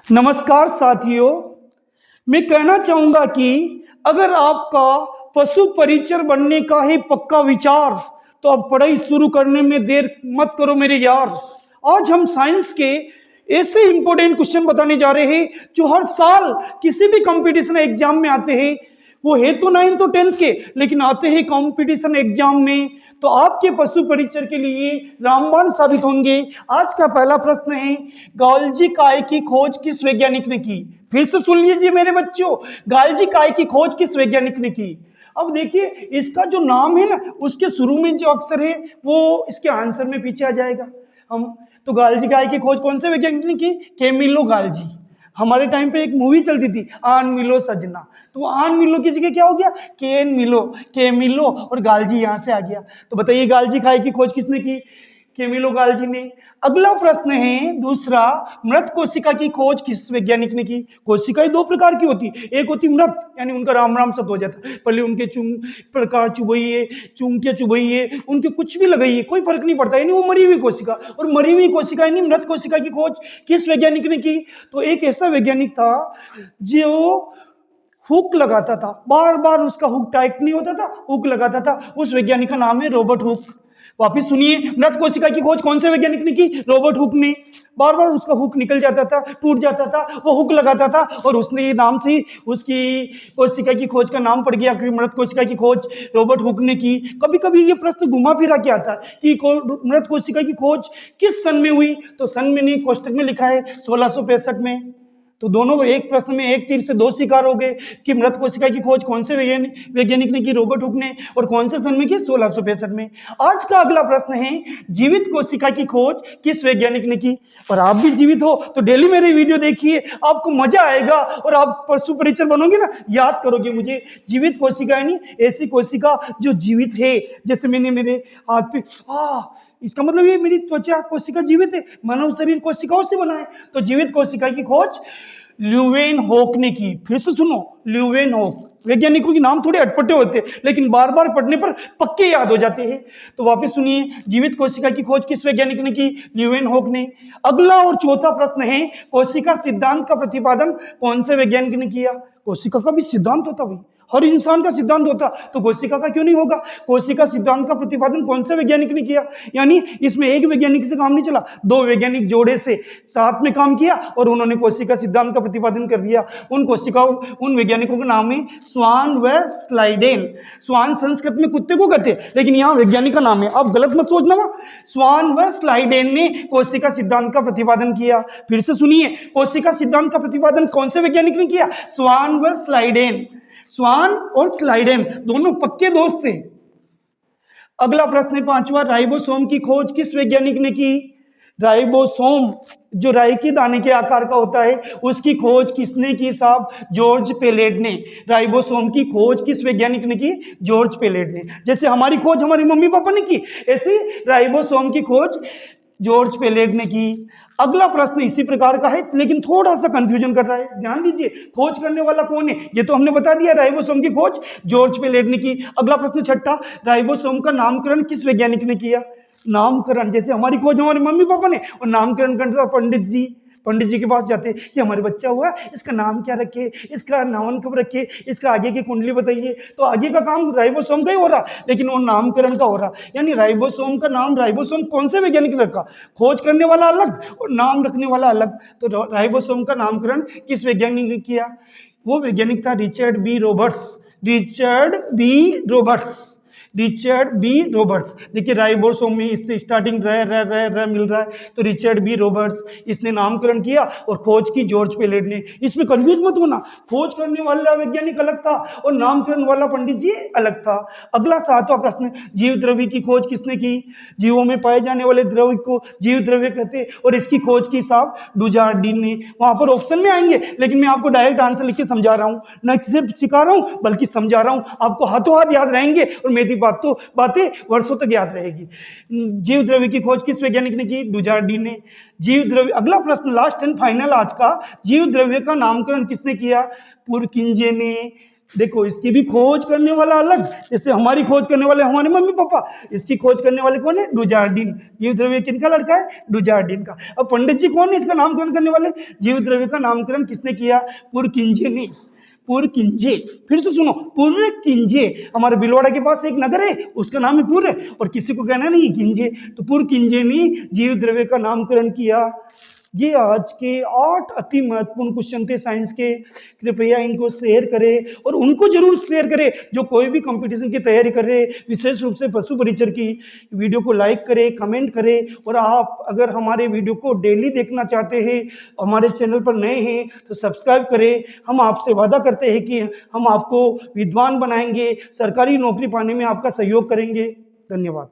नमस्कार साथियों, मैं कहना चाहूंगा कि अगर आपका पशु परिचर बनने का है पक्का विचार तो आप पढ़ाई शुरू करने में देर मत करो मेरे यार। आज हम साइंस के ऐसे इंपॉर्टेंट क्वेश्चन बताने जा रहे हैं जो हर साल किसी भी कंपटीशन एग्जाम में आते हैं। वो है तो 9th तो 10th के, लेकिन आते हैं कंपटीशन एग्जाम में, तो आपके पशु परिचर के लिए रामबाण साबित होंगे। आज का पहला प्रश्न है, गाल्जी काय की खोज किस वैज्ञानिक ने की? फिर से सुन लीजिए मेरे बच्चों, गाल्जी काय की खोज किस वैज्ञानिक ने की? अब देखिए, इसका जो नाम है ना, उसके शुरू में जो अक्षर है वो इसके आंसर में पीछे आ जाएगा। हम तो गाल्जी काय की खोज कौन से वैज्ञानिक ने की? Camillo Golgi. हमारे टाइम पे एक मूवी चलती थी आन मिलो सजना, तो वो आन मिलो की जगह क्या हो गया? केन मिलो, के मिलो, और गाल्जी यहां से आ गया। तो बताइए गाल्जी काय की खोज किसने की? केमिलो गाल्जी ने। अगला प्रश्न है दूसरा, मृत कोशिका की खोज किस वैज्ञानिक ने की? कोशिकाएं दो प्रकार की होती, एक होती मृत, यानी उनका राम राम सत हो जाता, पहले उनके प्रकार चुभइए, चूंके चुभइए, उनके कुछ भी लगाइए, कोई फर्क नहीं पड़ता, यानी वो मरी हुई कोशिका। और मरी हुई कोशिका यानी मृत कोशिका की खोज किस वैज्ञानिक ने की? तो एक ऐसा वैज्ञानिक था जो हुक लगाता था, बार बार उसका हुक टाइट नहीं होता था, हुक लगाता था। उस वैज्ञानिक का नाम है रॉबर्ट हुक। वापिस सुनिए, मृत कोशिका की खोज कौन से वैज्ञानिक ने की? रॉबर्ट हुक ने। बार बार उसका हुक निकल जाता था, टूट जाता था, वो हुक लगाता था, और उसने ये नाम से ही उसकी कोशिका की खोज का नाम पड़ गया कि मृत कोशिका की खोज रॉबर्ट हुक ने की। कभी कभी ये प्रश्न घुमा फिरा के आता है कि मृत कोशिका की खोज किस सन में हुई? तो सन में नहीं, कोष्टक में लिखा है 1665 में। तो दोनों एक प्रश्न में एक तीर से दो शिकार हो गए कि मृत कोशिका की खोज कौन से वैज्ञानिक ने की? रॉबर्ट हुक ने। और कौन से सन में की? 1665 में। आज का अगला प्रश्न है, जीवित कोशिका की खोज किस वैज्ञानिक ने की? और आप भी जीवित हो तो डेली मेरे वीडियो देखिए, आपको मजा आएगा और आप पशु परिचर बनोगे ना, याद करोगे मुझे। जीवित कोशिका यानी ऐसी कोशिका जो जीवित है, जैसे मैंने मेरे हाथ पे इसका मतलब ये मेरी त्वचा कोशिका जीवित है, मानव शरीर कोशिकाओं से बना है। तो जीवित कोशिका की खोज ल्यूवेनहॉक ने की। फिर से सुनो, ल्यूवेनहॉक। वैज्ञानिकों के नाम थोड़े अटपटे होते हैं, लेकिन बार बार पढ़ने पर पक्के याद हो जाते हैं। तो वापस सुनिए, जीवित कोशिका की खोज किस वैज्ञानिक ने की? ल्यूवेनहॉक ने। अगला और चौथा प्रश्न है, कोशिका सिद्धांत का प्रतिपादन कौन से वैज्ञानिक ने किया? कोशिका का भी सिद्धांत होता भाई, हर इंसान का सिद्धांत होता, तो कोशिका का क्यों नहीं होगा? कोशिका सिद्धांत का प्रतिपादन कौन से वैज्ञानिक ने किया? यानी इसमें एक वैज्ञानिक से काम नहीं चला, दो वैज्ञानिक जोड़े से साथ में काम किया और उन्होंने कोशिका सिद्धांत का प्रतिपादन कर दिया। उन वैज्ञानिकों का नाम है स्वान व स्लाइडेन। स्वान संस्कृत में कुत्ते को कहते हैं, लेकिन यहाँ वैज्ञानिक का नाम है, आप गलत मत सोचना। स्वान व स्लाइडेन ने कोशिका सिद्धांत का प्रतिपादन किया। फिर से सुनिए, कोशिका सिद्धांत का प्रतिपादन कौन से वैज्ञानिक ने किया? स्वान व स्लाइडेन। स्वान और स्लाइडेन दोनों पक्के दोस्त थे। अगला प्रश्न है पांचवा, राइबोसोम की खोज किस वैज्ञानिक ने की? राइबोसोम जो राई के दाने के आकार का होता है, उसकी खोज किसने की साहब? जॉर्ज पेलेट ने। राइबोसोम की खोज किस वैज्ञानिक ने की? जॉर्ज पेलेट ने। जैसे हमारी खोज हमारे मम्मी पापा ने की, ऐसे राइबोसोम की खोज जॉर्ज पेलेट ने की। अगला प्रश्न इसी प्रकार का है, लेकिन थोड़ा सा कंफ्यूजन कर रहा है, ध्यान दीजिए। खोज करने वाला कौन है ये तो हमने बता दिया, राइबोसोम की खोज जॉर्ज पेलेट ने की। अगला प्रश्न छठा, राइबोसोम का नामकरण किस वैज्ञानिक ने किया? नामकरण, जैसे हमारी खोज हमारे मम्मी पापा ने, और नामकरण करता पंडित जी के पास जाते कि हमारे बच्चा हुआ, इसका नाम क्या रखे, इसका नामन कब रखे, इसका आगे की कुंडली बताइए। तो आगे का काम राइबोसोम का ही हो रहा, लेकिन वो नामकरण का हो रहा। यानी राइबोसोम का नाम राइबोसोम कौन से वैज्ञानिक ने रखा? खोज करने वाला अलग और नाम रखने वाला अलग। तो राइबोसोम का नामकरण किस वैज्ञानिक ने किया? वो वैज्ञानिक था Richard B Roberts. Richard B Roberts. देखिए राइबोसोम में इससे स्टार्टिंग र मिल रहा है, तो रिचर्ड बी रॉबर्ट्स इसने नामकरण किया और खोज की जॉर्ज पेलेट ने। इसमें कंफ्यूज मत होना, खोज करने वाला वैज्ञानिक अलग था और नामकरण वाला पंडित जी अलग था। अगला सातवां प्रश्न, जीव द्रव्य की खोज किसने की? जीवों में पाए जाने वाले द्रव्य को जीव द्रव्य कहते हैं, और इसकी खोज की साहब डुजार्डिन ने। वहां पर ऑप्शन में आएंगे, लेकिन मैं आपको डायरेक्ट आंसर लिख के समझा रहा हूं, न सिर्फ सिखा रहा हूं बल्कि समझा रहा हूं, आपको हाथों हाथ याद रहेंगे और मेरी बातें वर्षों तक याद रहेगी। जीव द्रव्य की खोज किस वैज्ञानिक ने की? डुजार्डिन ने। जीव द्रव्य, अगला प्रश्न लास्ट एंड फाइनल आज का, जीव द्रव्य का नामकरण किसने किया? पुरकिंजे ने। देखो इसकी भी खोज करने वाला अलग, जैसे हमारी खोज करने वाले हमारे मम्मी पापा, इसकी खोज करने वाले कौन है? डुजार्डिन। जीव द्रव्य किनका लड़का है? डुजार्डिन का। अब पंडित जी कौन है इसका नामकरण करने वाले? जीव द्रव्य का नामकरण किसने किया? पुरकिंजे ने। पुरकिंजे, फिर से सुनो, पुरकिंजे। हमारे बिलवाड़ा के पास एक नगर है, उसका नाम है पुर, और किसी को कहना नहीं किंजे, तो पुरकिंजे ने जीव द्रव्य का नामकरण किया। ये आज के 8 अति महत्वपूर्ण क्वेश्चन थे साइंस के। कृपया इनको शेयर करें, और उनको जरूर शेयर करें जो कोई भी कंपटीशन की तैयारी कर रहे, विशेष रूप से पशु परिचर की। वीडियो को लाइक करें, कमेंट करें, और आप अगर हमारे वीडियो को डेली देखना चाहते हैं, हमारे चैनल पर नए हैं तो सब्सक्राइब करें। हम आपसे वादा करते हैं कि हम आपको विद्वान बनाएंगे, सरकारी नौकरी पाने में आपका सहयोग करेंगे। धन्यवाद।